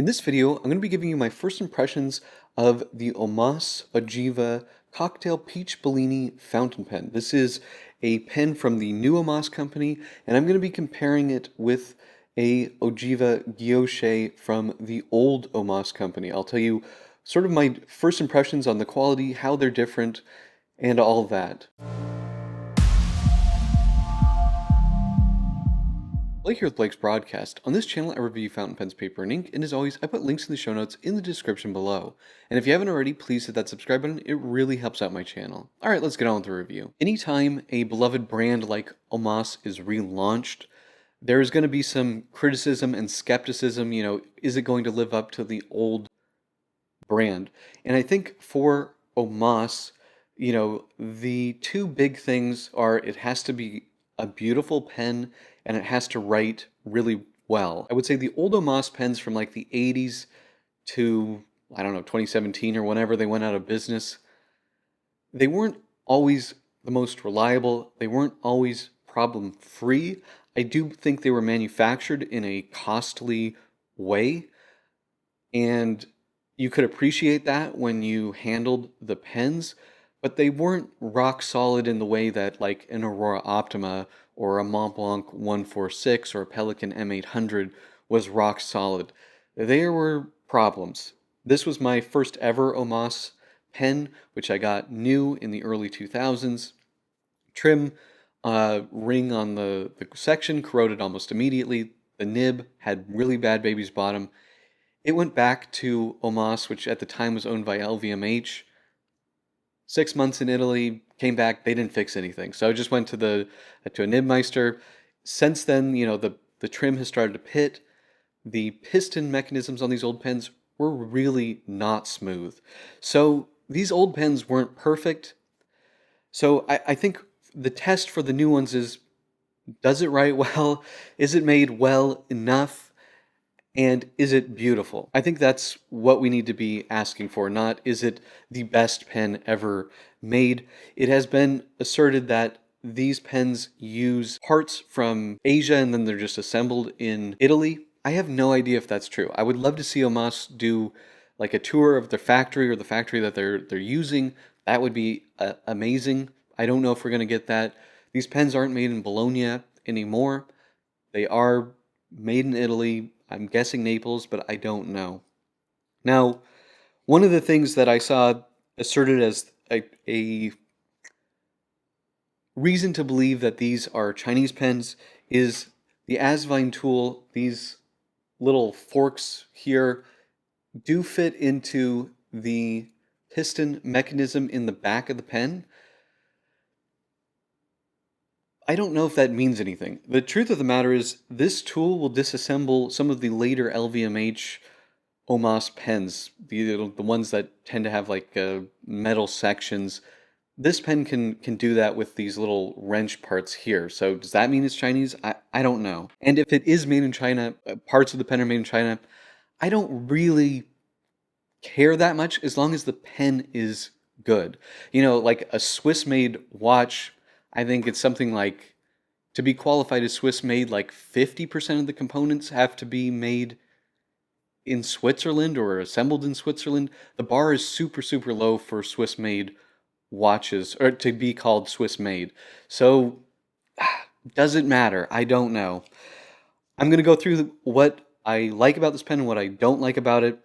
In this video, I'm going to be giving you my first impressions of the OMAS Ogiva Cocktail Peach Bellini fountain pen. This is a pen from the new OMAS company, and I'm going to be comparing it with a Ogiva Guilloché from the old OMAS company. I'll tell you sort of my first impressions on the quality, how they're different, and all that. Blake here with Blake's Broadcast. On this channel, I review fountain pens, paper, and ink, and as always, I put links in the show notes in the description below. And if you haven't already, please hit that subscribe button. It really helps out my channel. Alright, let's get on with the review. Anytime a beloved brand like OMAS is relaunched, there's going to be some criticism and skepticism, is it going to live up to the old brand? And I think for OMAS, the two big things are it has to be a beautiful pen and it has to write really well. I would say the old OMAS pens from like the 80s to, 2017 or whenever they went out of business, they weren't always the most reliable. They weren't always problem-free. I do think they were manufactured in a costly way, and you could appreciate that when you handled the pens, but they weren't rock solid in the way that like an Aurora Optima or a Montblanc 146 or a Pelikan M800 was rock solid. There were problems. This was my first ever OMAS pen, which I got new in the early 2000s. Trim ring on the section corroded almost immediately. The nib had really bad baby's bottom. It went back to OMAS, which at the time was owned by LVMH. 6 months in Italy, came back, they didn't fix anything. So I just went to a Nibmeister. Since then, the trim has started to pit. The piston mechanisms on these old pens were really not smooth. So these old pens weren't perfect. So I think the test for the new ones is, does it write well? Is it made well enough? And is it beautiful? I think that's what we need to be asking for, not is it the best pen ever made. It has been asserted that these pens use parts from Asia and then they're just assembled in Italy. I have no idea if that's true. I would love to see OMAS do like a tour of their factory or the factory that they're using. That would be amazing. I don't know if we're going to get that. These pens aren't made in Bologna anymore. They are made in Italy. I'm guessing Naples, but I don't know. Now, one of the things that I saw asserted as a reason to believe that these are Chinese pens is the Asvine tool. These little forks here do fit into the piston mechanism in the back of the pen. I don't know if that means anything. The truth of the matter is this tool will disassemble some of the later LVMH OMAS pens, the ones that tend to have like metal sections. This pen can do that with these little wrench parts here. So does that mean it's Chinese? I don't know. And if it is made in China, parts of the pen are made in China, I don't really care that much as long as the pen is good. Like a Swiss-made watch, I think it's something like, to be qualified as Swiss-made, like 50% of the components have to be made in Switzerland or assembled in Switzerland. The bar is super, super low for Swiss-made watches, or to be called Swiss-made. So, does it matter? I don't know. I'm going to go through what I like about this pen and what I don't like about it.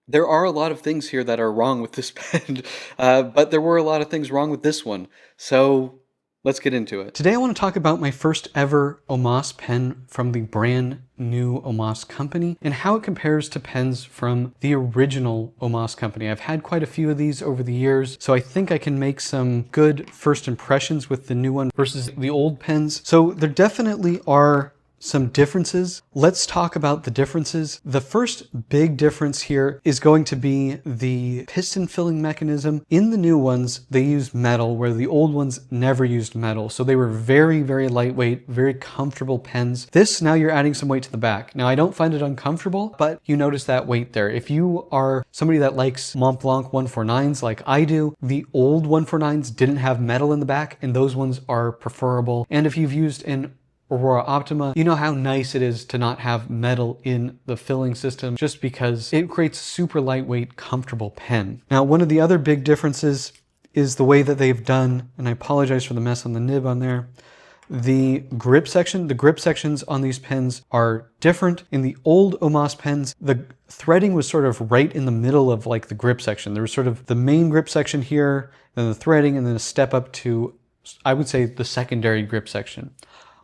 There are a lot of things here that are wrong with this pen, but there were a lot of things wrong with this one. So, let's get into it. Today I want to talk about my first ever OMAS pen from the brand new OMAS company and how it compares to pens from the original OMAS company. I've had quite a few of these over the years, so I think I can make some good first impressions with the new one versus the old pens. So there definitely are some differences. Let's talk about the differences. The first big difference here is going to be the piston filling mechanism. In the new ones, they use metal, where the old ones never used metal. So they were very, very lightweight, very comfortable pens. This, now you're adding some weight to the back. Now, I don't find it uncomfortable, but you notice that weight there. If you are somebody that likes Montblanc 149s like I do, the old 149s didn't have metal in the back, and those ones are preferable. And if you've used an Aurora Optima, you know how nice it is to not have metal in the filling system just because it creates a super lightweight, comfortable pen. Now, one of the other big differences is the way that they've done, and I apologize for the mess on the nib on there, the grip section. The grip sections on these pens are different. In the old OMAS pens, the threading was sort of right in the middle of like the grip section. There was sort of the main grip section here, then the threading, and then a step up to, I would say, the secondary grip section.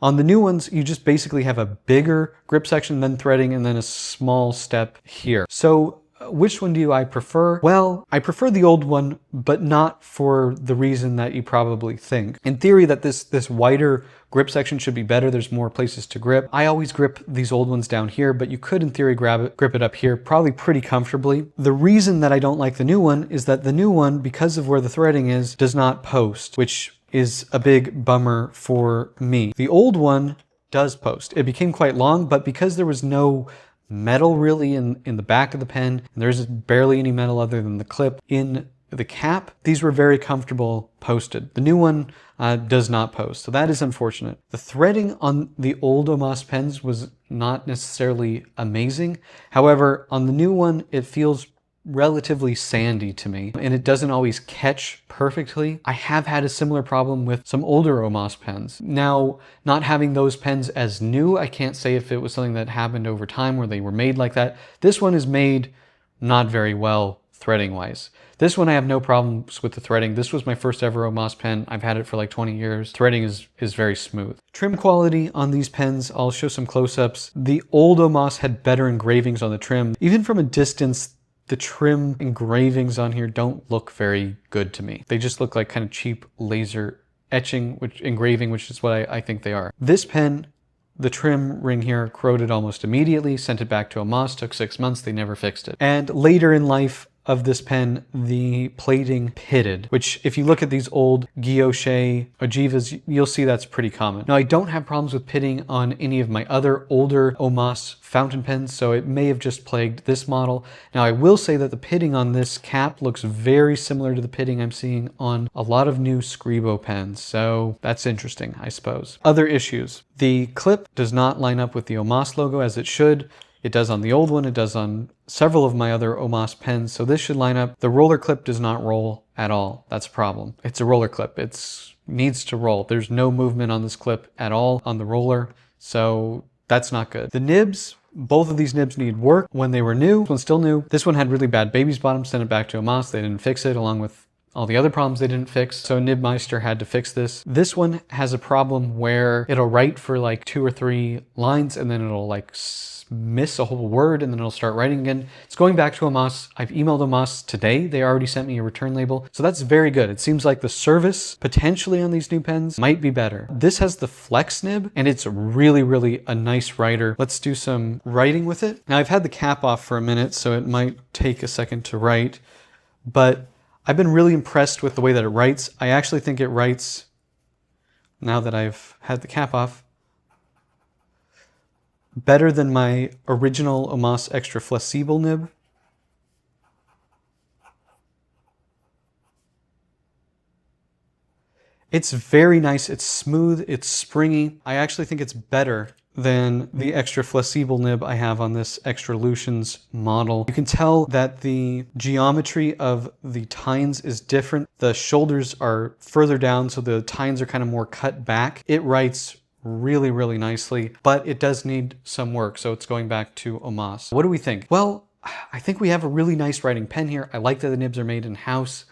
On the new ones, you just basically have a bigger grip section, then threading, and then a small step here. So which one do I prefer? Well, I prefer the old one, but not for the reason that you probably think. In theory, that this wider grip section should be better. There's more places to grip. I always grip these old ones down here, but you could in theory grip it up here, probably pretty comfortably. The reason that I don't like the new one is that the new one, because of where the threading is, does not post, which is a big bummer for me. The old one does post. It became quite long, but because there was no metal really in the back of the pen, and there's barely any metal other than the clip in the cap, these were very comfortable posted. The new one does not post, so that is unfortunate. The threading on the old OMAS pens was not necessarily amazing. However, on the new one, it feels relatively sandy to me, and it doesn't always catch perfectly. I have had a similar problem with some older OMAS pens. Now, not having those pens as new, I can't say if it was something that happened over time where they were made like that. This one is made not very well threading wise. This one I have no problems with the threading. This was my first ever OMAS pen. I've had it for like 20 years. Threading is very smooth. Trim quality on these pens, I'll show some close-ups. The old OMAS had better engravings on the trim. Even from a distance, the trim engravings on here don't look very good to me. They just look like kind of cheap laser etching, engraving, which is what I think they are. This pen, the trim ring here corroded almost immediately, sent it back to OMAS, took 6 months, they never fixed it. And later in life of this pen, the plating pitted, which if you look at these old Guilloché Ogivas, you'll see that's pretty common. Now, I don't have problems with pitting on any of my other older OMAS fountain pens, so it may have just plagued this model. Now, I will say that the pitting on this cap looks very similar to the pitting I'm seeing on a lot of new Scribo pens, so that's interesting, I suppose. Other issues. The clip does not line up with the OMAS logo as it should. It does on the old one, it does on several of my other OMAS pens, so this should line up. The roller clip does not roll at all. That's a problem. It's a roller clip. It needs to roll. There's no movement on this clip at all on the roller, so that's not good. The nibs, both of these nibs need work. When they were new, this one's still new. This one had really bad baby's bottom, sent it back to OMAS. They didn't fix it, along with all the other problems they didn't fix, so Nibmeister had to fix this. This one has a problem where it'll write for like 2 or 3 lines and then it'll like miss a whole word and then it'll start writing again. It's going back to OMAS. I've emailed OMAS today. They already sent me a return label, so that's very good. It seems like the service potentially on these new pens might be better. This has the flex nib and it's really a nice writer. Let's do some writing with it. Now, I've had the cap off for a minute, so it might take a second to write, but I've been really impressed with the way that it writes. I actually think it writes, now that I've had the cap off, better than my original OMAS Extra Flexible nib. It's very nice, it's smooth, it's springy. I actually think it's better than the Extra Flexible nib I have on this Extra Lutions model. You can tell that the geometry of the tines is different. The shoulders are further down, so the tines are kind of more cut back. It writes really nicely, but it does need some work, so it's going back to OMAS. What do we think? Well, I think we have a really nice writing pen here. I like that the nibs are made in-house.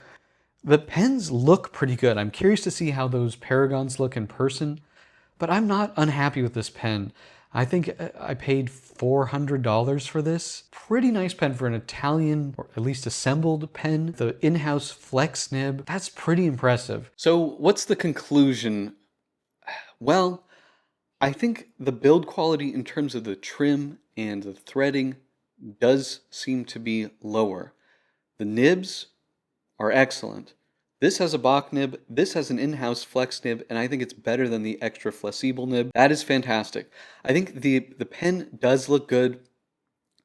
The pens look pretty good. I'm curious to see how those Paragons look in person, but I'm not unhappy with this pen. I think I paid $400 for this. Pretty nice pen for an Italian, or at least assembled pen. The in-house flex nib, that's pretty impressive. So what's the conclusion? Well, I think the build quality in terms of the trim and the threading does seem to be lower. The nibs are excellent. This has a Bach nib, this has an in-house flex nib, and I think it's better than the Extra Flexible nib. That is fantastic. I think the pen does look good.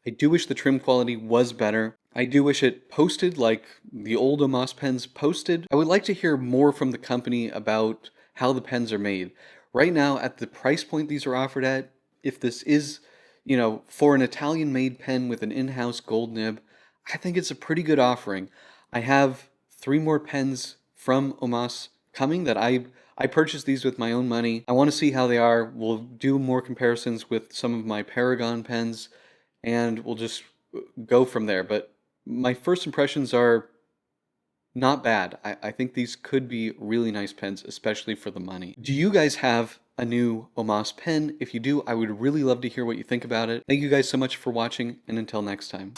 I do wish the trim quality was better. I do wish it posted like the old OMAS pens posted. I would like to hear more from the company about how the pens are made. right now at the price point these are offered at, if this is, for an Italian-made pen with an in-house gold nib, I think it's a pretty good offering. I have 3 more pens from OMAS coming that I purchased these with my own money. I want to see how they are. We'll do more comparisons with some of my Paragon pens, and we'll just go from there. But my first impressions are not bad. I think these could be really nice pens, especially for the money. Do you guys have a new OMAS pen? If you do, I would really love to hear what you think about it. Thank you guys so much for watching, and until next time.